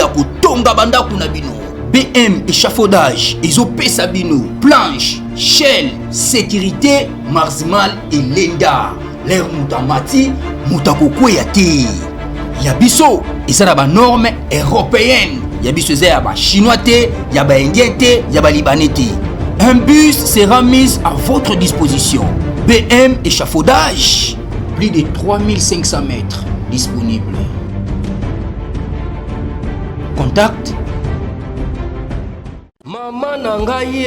kotonga bandako na bino. BM échafaudage, ezopesa bino planche, shell, sécurité, marzimal et lenda. L'air mutamati, mutakokweya te. Yabiso, eza na ba norme européenne. Yabiso eza ya ba chinois te, ya ba indien te, ya ba libanais te. Un bus sera mis à votre disposition. BM échafaudage, plus de 3500 mètres disponibles. Contact Maman Nangaye,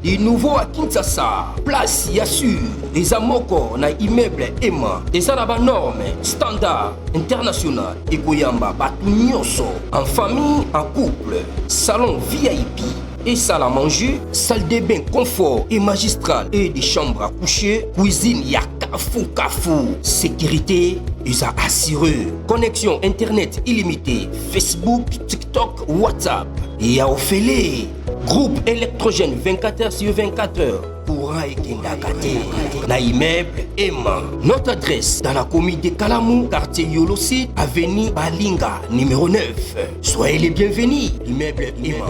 du nouveau à Kinshasa, place Yassur, des amoko na immeuble Emma, des arabes normes, standard, international, et Koyamba, Batunyoso, en famille, en couple, salon VIP, et salle à manger, salle de bain confort et magistral, et des chambres à coucher, cuisine Kafu, sécurité, ils ont assuré. Connexion internet illimitée, Facebook, TikTok, WhatsApp. Et à Ophélie, groupe électrogène 24h/24h. Courant et Kendakate. Na immeuble Emma. Notre adresse dans la commune de Kalamou, quartier Yolosi, avenue Balinga, numéro 9. Soyez les bienvenus. Immeuble Emma.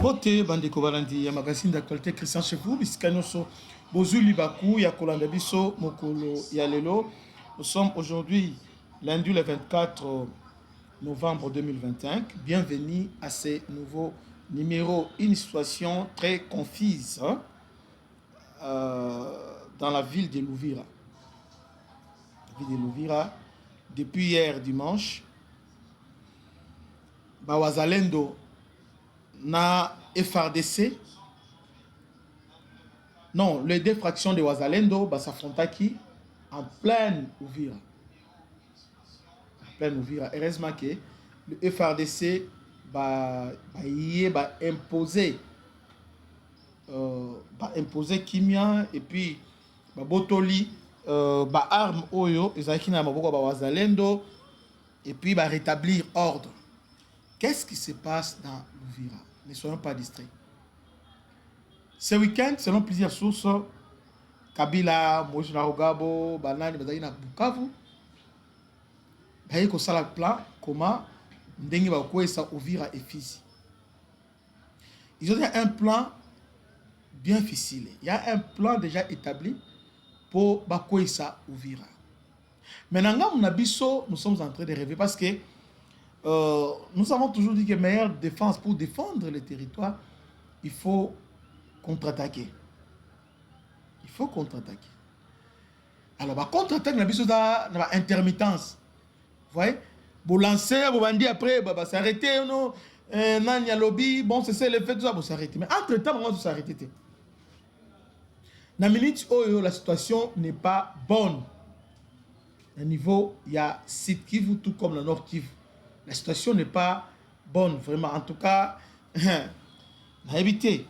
Bote bandeko balandi ya magazine d'actualité Christian Chefou bisikanoso bozuli baku ya kolanda biso mokolo ya lelo. Nous sommes aujourd'hui lundi le 24 novembre 2025. Bienvenue à ce nouveau numéro. Une situation très confuse dans la ville de Louvira. La ville de Louvira, depuis hier dimanche, Bawazalendo na FRDC, non, les deux fractions de Wazalendo s'affrontent en pleine Ouvira. En pleine Ouvira. Heureusement que le FRDC va imposer Kimia et puis Botoli arme Oyo, Ezaki na maboko Wazalendo et puis rétablir ordre. Qu'est-ce qui se passe dans Louvira? Ne soyons pas distraits. Ce week-end, selon plusieurs sources, Kabila, Moïse Narogabo, Banani, Bazalina, Bukavu, il y a un plan comment Ndengi Bakoesa Ouvira et Fizi. Ils ont un plan bien ficelé. Il y a un plan déjà établi pour Bakoesa Ouvira. Maintenant, nous sommes en train de rêver parce que nous avons toujours dit que meilleure défense pour défendre le territoire, il faut contre-attaquer. Il faut contre-attaquer. Alors, contre-attaque, il y a une intermittence. Vous voyez? Vous lancez, vous bandit après, s'arrêter, non? Nanya lobby, bon, c'est le fait de ça, vous s'arrêtez. Mais entre-temps, on va s'arrêter. Dans la minute où la situation n'est pas bonne, au niveau, il y a Sud Kivu, tout comme le Nord Kivu. La situation n'est pas bonne, vraiment. En tout cas, on a évité.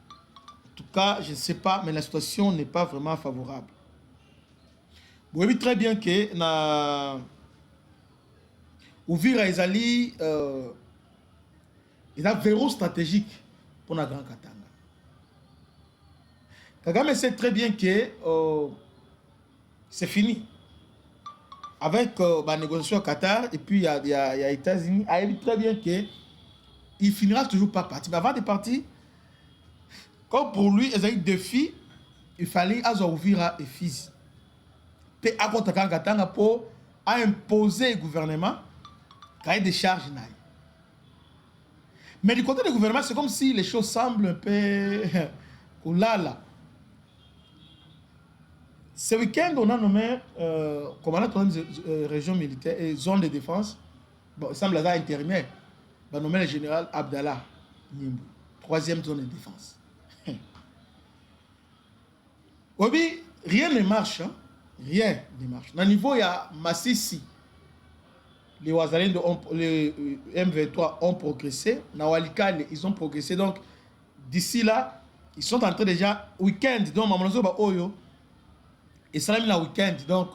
En tout cas, je ne sais pas, mais la situation n'est pas vraiment favorable. Vous voyez très bien que na Ouvira Ezali, il a un verrou stratégique pour la Grand Katanga. Kagame sait très bien que c'est fini. Avec la négociation au Qatar et puis il y a États-Unis, il dit très bien qu'il finira toujours par partir. Mais avant de partir, comme pour lui, il y a eu des défis, il fallait Ouvira et Fizi. Puis à côté de pour imposer au gouvernement qu'il y ait des charges. Mais du côté du gouvernement, c'est comme si les choses semblent un peu oulala. Ce week-end, on a nommé commandant de région militaire et zone de défense. Bon, il semble avoir intérimaire. On a nommé le général Abdallah Nyimbu, troisième zone de défense. Oui, rien ne marche. Hein? Rien ne marche. Dans le niveau, il y a Massissi. Les Wazalendo, les M23 ont progressé. Nawalikale, ils ont progressé. Donc, d'ici là, ils sont en train déjà, week-end, donc, Mamonozo ba Oyo. Et ça l'a mis le week-end, donc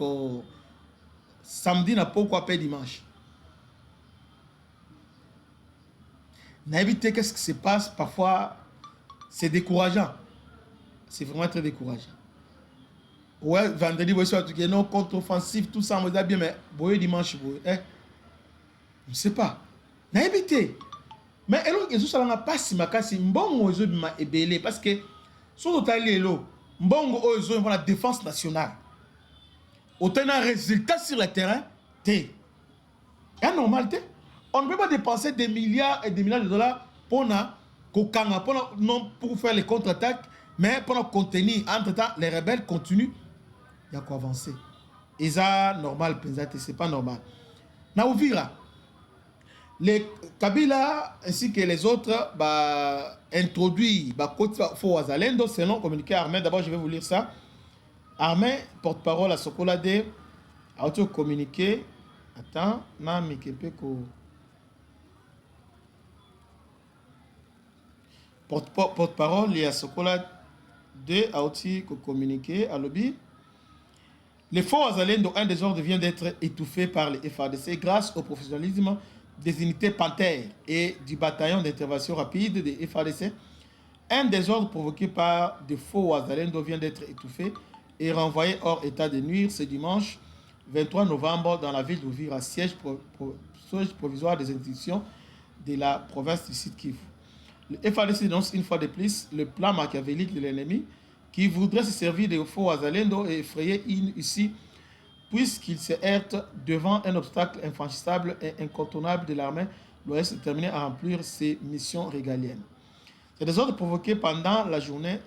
samedi n'a pas quoi payer dimanche. N'a évité qu'est-ce qui se passe, parfois c'est décourageant. c'est vraiment très décourageant. Ouais, vendredi, vous avez non contre-offensif, tout ça, on va bien, mais boye dimanche, boye, je ne sais pas. N'a évité. Mais elo que ça n'a pas si makasi mbongo ozo bima ebele parce que sur total elo mbongo ozo pour la défense nationale. Autant un résultat sur le terrain, t'es. C'est normal, t'es. On ne peut pas dépenser des milliards et des milliards de dollars pour non pour faire les contre-attaques, mais pour contenir. Entre-temps, les rebelles continuent. Il y a quoi avancer. Et ça, normal, c'est pas normal. Na Uvira, les Kabila ainsi que les autres introduit Faux Wazalendo selon communiqué Armée. D'abord, je vais vous lire ça. Armée, porte-parole à Sokolade, a été communiqué. Attends, porte-parole, il y a Sokolade a été communiqué à Lobby. Les Faux Wazalendo, un des ordres vient d'être étouffé par les FARDC grâce au professionnalisme des unités Panthère et du bataillon d'intervention rapide des FARDC. Un désordre provoqué par des Faux Wazalendo vient d'être étouffé et renvoyé hors état de nuire ce dimanche 23 novembre dans la ville d'Uvira, siège provisoire des institutions de la province du Sud-Kivu. Le FARDC dénonce une fois de plus le plan machiavélique de l'ennemi qui voudrait se servir des Faux Wazalendo et effrayer ici puisqu'il se heurte devant un obstacle infranchissable et incontournable de l'armée, l'OS est terminé à remplir ses missions régaliennes. Ces désordres provoqués pendant la journée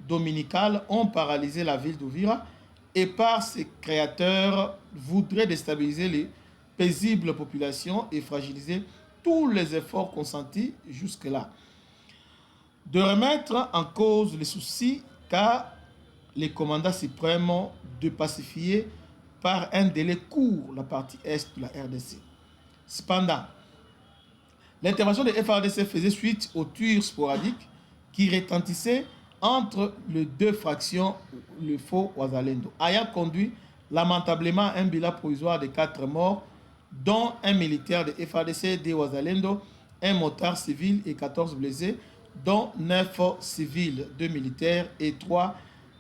dominicale ont paralysé la ville d'Uvira et par ses créateurs voudraient déstabiliser les paisibles populations et fragiliser tous les efforts consentis jusque-là. De remettre en cause les soucis car les commandants suprêmes de pacifier par un délai court la partie est de la RDC. Cependant, l'intervention des FARDC faisait suite aux tirs sporadiques qui retentissaient entre les deux fractions, le Faux Wazalendo, ayant conduit lamentablement à un bilan provisoire de 4 morts, dont un militaire de FARDC des Wazalendo, un motard civil et 14 blessés, dont 9 civils, 2 militaires et 3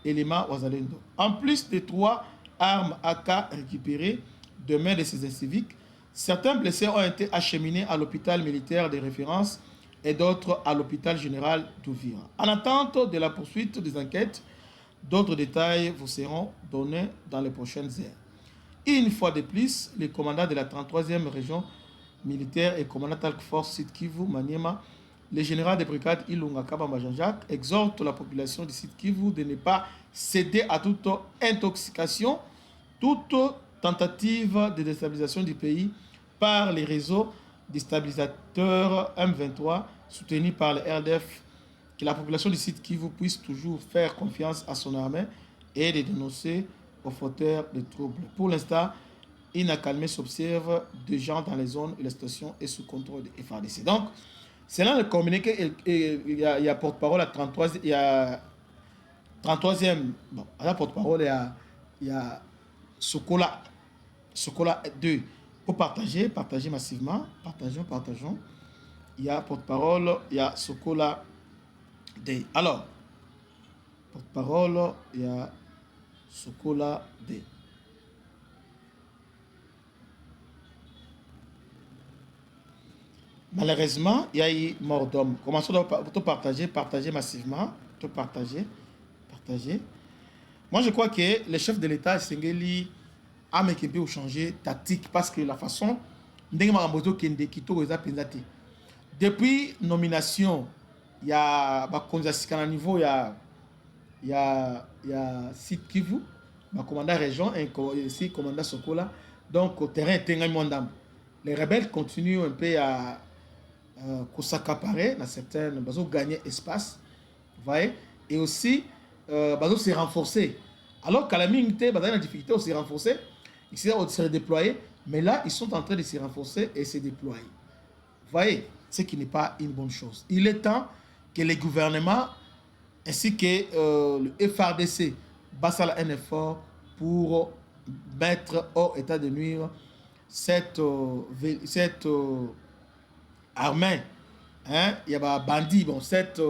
éléments Wazalendo. En plus de 3 armes AK récupérées de main de ces civiques, certains blessés ont été acheminés à l'hôpital militaire de référence et d'autres à l'hôpital général d'Uvira. En attente de la poursuite des enquêtes, d'autres détails vous seront donnés dans les prochaines heures. Une fois de plus, les commandants de la 33e région militaire et commandant Task Force Sud-Kivu, Maniema, le général de brigade Ilunga Kabamba Jean-Jacques exhortent la population du Sud-Kivu de ne pas céder à toute intoxication, toute tentative de déstabilisation du pays par les réseaux déstabilisateurs M23 soutenus par le RDF, que la population du Sud-Kivu puisse toujours faire confiance à son armée et de dénoncer aux fauteurs de troubles. Pour l'instant, une accalmie s'observe de gens dans les zones où la situation est sous contrôle des FARDC. Donc, c'est là le communiqué, il y a porte-parole à 33e, il y a 33e, bon, à la porte-parole, il y a Sokola 2. Pour partager massivement, partageons. Il y a porte-parole, il y a Sokola 2. Alors, porte-parole, il y a Sokola 2. Malheureusement, il y a eu mort d'homme. Commençons à partager massivement. Partager. Moi, je crois que le chef de l'État, Sengeli, a changé tactique parce que la façon depuis nomination, il y a un niveau, il y a Sud Kivu, commandant région et ici commandant Sokola. Donc, au terrain, les rebelles continuent un peu à s'accaparer dans certaines gagner espace, voyez, et aussi se renforcer. Alors qu'à la minute, la difficulté de se renforcer, ils se redéployer, mais là, ils sont en train de se renforcer et se déployer. Vous voyez, ce qui n'est pas une bonne chose. Il est temps que les gouvernements ainsi que le FARDC fassent un effort pour mettre hors état de nuire cette armée, hein, il y a des bandits, bon, cette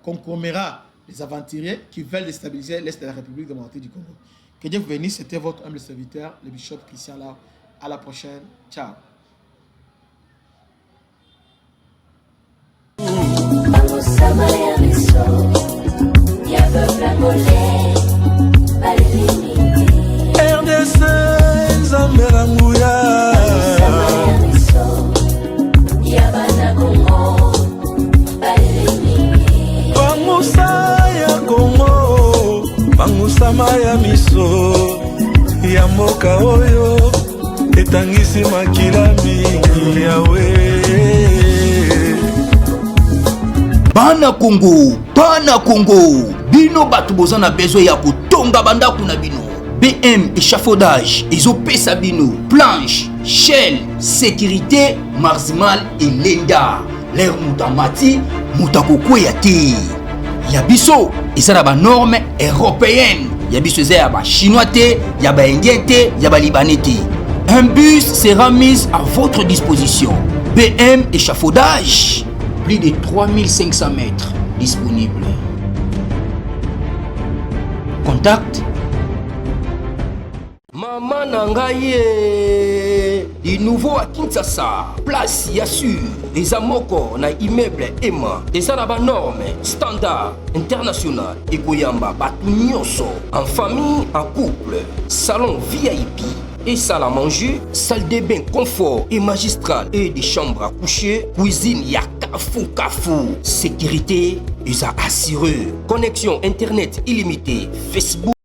conglomérat les aventuriers qui veulent déstabiliser l'Est de la République démocratique du Congo. Que Dieu vous bénisse, c'était votre humble serviteur, le bishop Christian là. À la prochaine, ciao. RDC Zamberanguya Bangusa ya Congo Bangusama ya miso ya mboka oyo etangisi makila mingi yawe Bana Congo, bino batu boza na besoin ya kotonga bandaku na bino. BM échafaudage, ezopesa bino, planche, shell, sécurité, marzimal et lenda. L'air mutamati, mutakokweya te. Ya biso, eza na ba norme européenne. Ya biso eza ya ba chinois te, ya ba indien te, ya ba libanais te. Un bus sera mis à votre disposition. BM échafaudage. Plus de 3500 mètres disponibles. Contact Maman Nangaye, du nouveau à Kinshasa, place Yassur, les amoko na immeuble Emma, des arabes normes, standard, international, et Koyamba, Batunyoso, en famille, en couple, salon VIP. Et salle à manger, salle de bain confort et magistral et des chambres à coucher, cuisine ya kafou, sécurité, ils a assuré, connexion internet illimitée, Facebook.